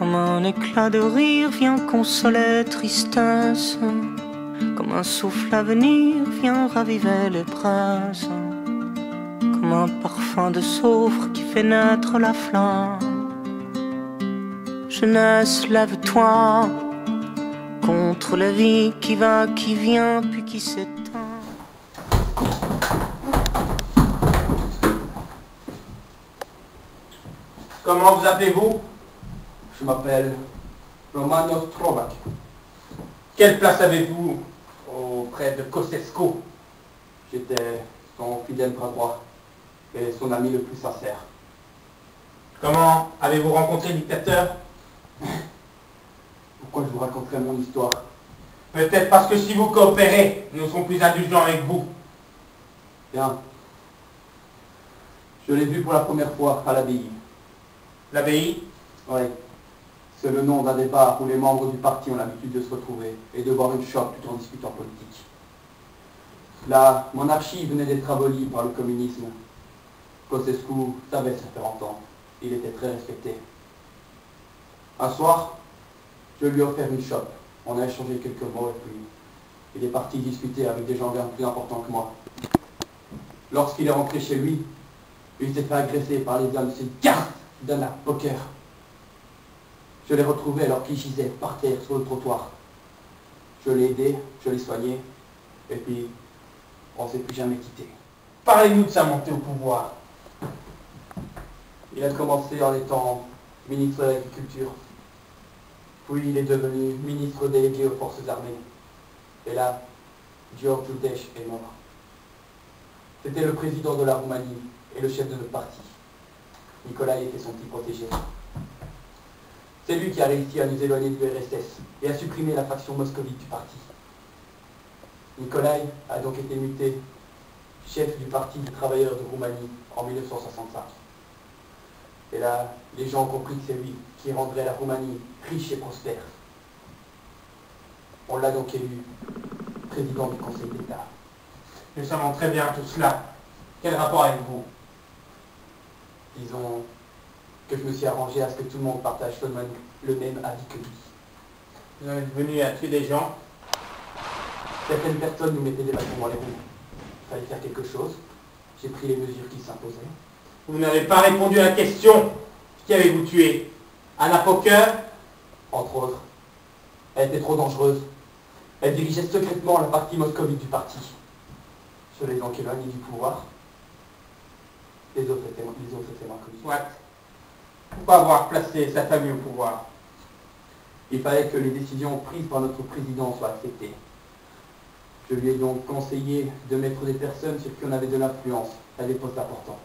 Comme un éclat de rire vient consoler tristesse, comme un souffle à venir vient raviver les braises, comme un parfum de soufre qui fait naître la flamme. Jeunesse, lève-toi contre la vie qui va, qui vient, puis qui s'éteint. Comment vous appelez-vous? Je m'appelle Romano Strovac. Quelle place avez-vous auprès de Kosciuszko? J'étais son fidèle bras droit et son ami le plus sincère. Comment avez-vous rencontré le dictateur? Pourquoi je vous raconterai mon histoire? Peut-être parce que si vous coopérez, nous serons plus indulgents avec vous. Bien. Je l'ai vu pour la première fois à l'abbaye. L'abbaye? Oui. C'est le nom d'un débat où les membres du parti ont l'habitude de se retrouver et de boire une chope tout en discutant politique. La monarchie venait d'être abolie par le communisme. Kosciuszko savait se faire entendre. Il était très respecté. Un soir, je lui ai offert une chope. On a échangé quelques mots et puis il est parti discuter avec des gens bien plus importants que moi. Lorsqu'il est rentré chez lui, il s'est fait agresser par les hommes de cette garde d'un poker. Je l'ai retrouvé alors qu'il gisait par terre sur le trottoir. Je l'ai aidé, je l'ai soigné, et puis on ne s'est plus jamais quitté. Parlez-nous de sa montée au pouvoir. Il a commencé en étant ministre de l'Agriculture, puis il est devenu ministre délégué aux forces armées. Et là, George Udeș est mort. C'était le président de la Roumanie et le chef de notre parti. Nicolae était son petit protégé. C'est lui qui a réussi à nous éloigner du RSS et à supprimer la faction moscovite du parti. Nicolae a donc été muté chef du Parti des travailleurs de Roumanie en 1965. Et là, les gens ont compris que c'est lui qui rendrait la Roumanie riche et prospère. On l'a donc élu président du Conseil d'État. Nous savons très bien tout cela. Quel rapport avec vous? Disons que je me suis arrangé à ce que tout le monde partage le même avis que lui. Vous êtes venu à tuer des gens? Certaines personnes nous mettaient des bâtons dans les roues. Il fallait faire quelque chose. J'ai pris les mesures qui s'imposaient. Vous n'avez pas répondu à la question. Qui avez-vous tué? Anna Poker? Entre autres. Elle était trop dangereuse. Elle dirigeait secrètement la partie moscovite du parti. Je l'ai donc éloignée du pouvoir. Les autres étaient moins connus. Soit. Pourquoi avoir placé sa famille au pouvoir? Il fallait que les décisions prises par notre président soient acceptées. Je lui ai donc conseillé de mettre des personnes sur qui on avait de l'influence à des postes importants.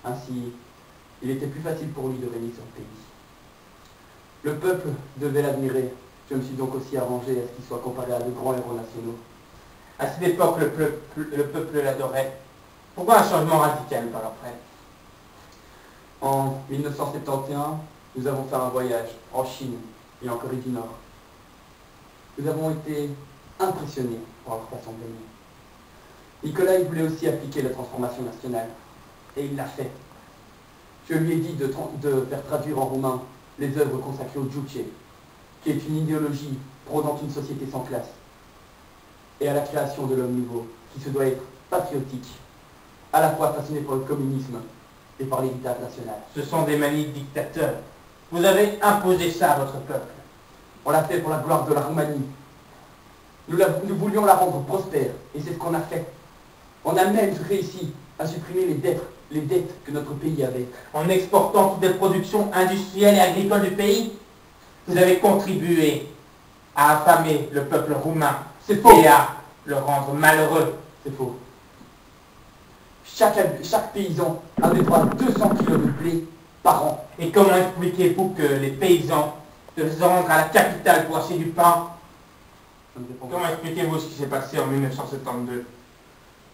Ainsi, il était plus facile pour lui de régner sur le pays. Le peuple devait l'admirer. Je me suis donc aussi arrangé à ce qu'il soit comparé à de grands héros nationaux. À cette époque, le peuple l'adorait. Pourquoi un changement radical par après? En 1971, nous avons fait un voyage en Chine et en Corée du Nord. Nous avons été impressionnés par leur façon de gagner. Nicolae voulait aussi appliquer la transformation nationale, et il l'a fait. Je lui ai dit de faire traduire en roumain les œuvres consacrées au Juche, qui est une idéologie prônant une société sans classe, et à la création de l'homme nouveau, qui se doit être patriotique, à la fois fasciné par le communisme et par l'héritage national. Ce sont des manies de dictateurs. Vous avez imposé ça à votre peuple. On l'a fait pour la gloire de la Roumanie. Nous voulions la rendre prospère, et c'est ce qu'on a fait. On a même réussi à supprimer les dettes que notre pays avait. En exportant toutes les productions industrielles et agricoles du pays, vous avez contribué à affamer le peuple roumain. C'est faux. Et à le rendre malheureux. C'est faux. Chaque paysan avait droit à 200 kilos de blé par an. Et comment expliquez-vous que les paysans devaient se rendre à la capitale pour acheter du pain? Comment expliquez-vous ce qui s'est passé en 1972?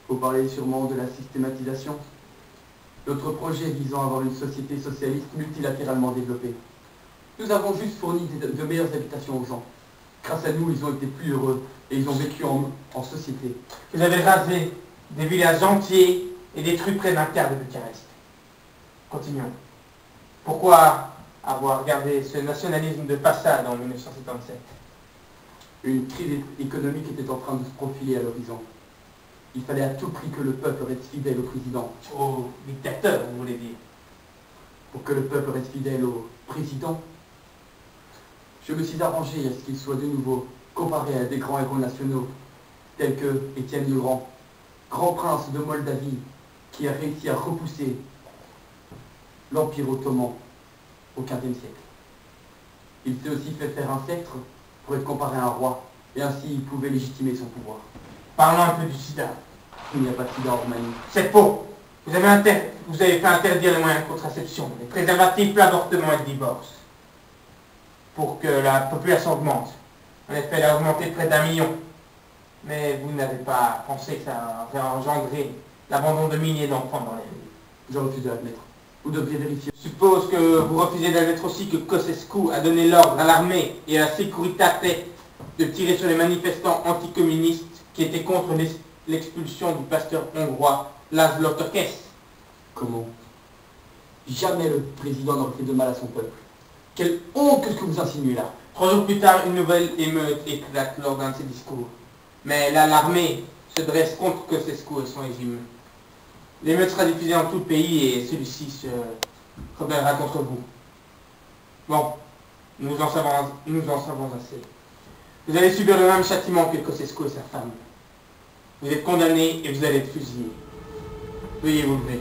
Vous parlez sûrement de la systématisation. Notre projet visant à avoir une société socialiste multilatéralement développée. Nous avons juste fourni de meilleures habitations aux gens. Grâce à nous, ils ont été plus heureux et ils ont vécu en société. Vous avez rasé des villages entiers et détruit près d'un quart de Bucarest. Continuons. Pourquoi avoir regardé ce nationalisme de passade en 1977. Une crise économique était en train de se profiler à l'horizon. Il fallait à tout prix que le peuple reste fidèle au président. Au dictateur, vous voulez dire? Pour que le peuple reste fidèle au président, je me suis arrangé à ce qu'il soit de nouveau comparé à des grands héros nationaux, tels que Étienne le Grand, grand prince de Moldavie, qui a réussi à repousser l'Empire ottoman au XVe siècle. Il s'est aussi fait faire un sceptre pour être comparé à un roi, et ainsi il pouvait légitimer son pouvoir. Parlons un peu du sida. Il n'y a pas de sida en Roumanie. C'est faux. Vous avez fait interdire les moyens de contraception, les préservatifs, l'avortement et le divorce, pour que la population augmente. En effet, elle a augmenté de près d'1 million. Mais vous n'avez pas pensé que ça aurait engendré l'abandon de milliers d'enfants dans les rues. Je refuse de l'admettre. Vous devriez vérifier. Je suppose que vous refusez d'admettre aussi que Ceausescu a donné l'ordre à l'armée et à la Securitate de tirer sur les manifestants anticommunistes qui étaient contre l'expulsion du pasteur hongrois László Tokes. Comment? Jamais le président n'aurait fait de mal à son peuple. Quelle honte que ce que vous insinuez là! 3 jours plus tard, une nouvelle émeute éclate lors d'un de ses discours. Mais là, l'armée se dresse contre Ceausescu et son régime. L'émeute sera diffusée dans tout le pays et celui-ci se rebellera contre vous. Bon, nous en savons assez. Vous allez subir le même châtiment que Ceausescu et sa femme. Vous êtes condamné et vous allez être fusillé. Veuillez vous lever.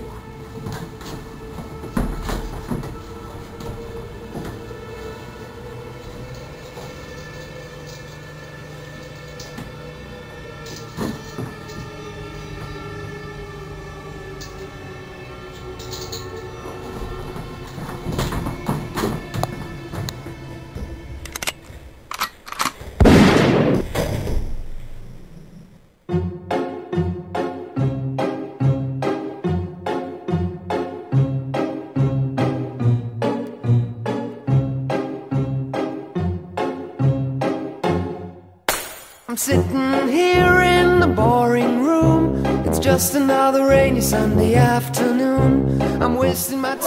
I'm sitting here in the boring room. It's just another rainy Sunday afternoon. I'm wasting my time.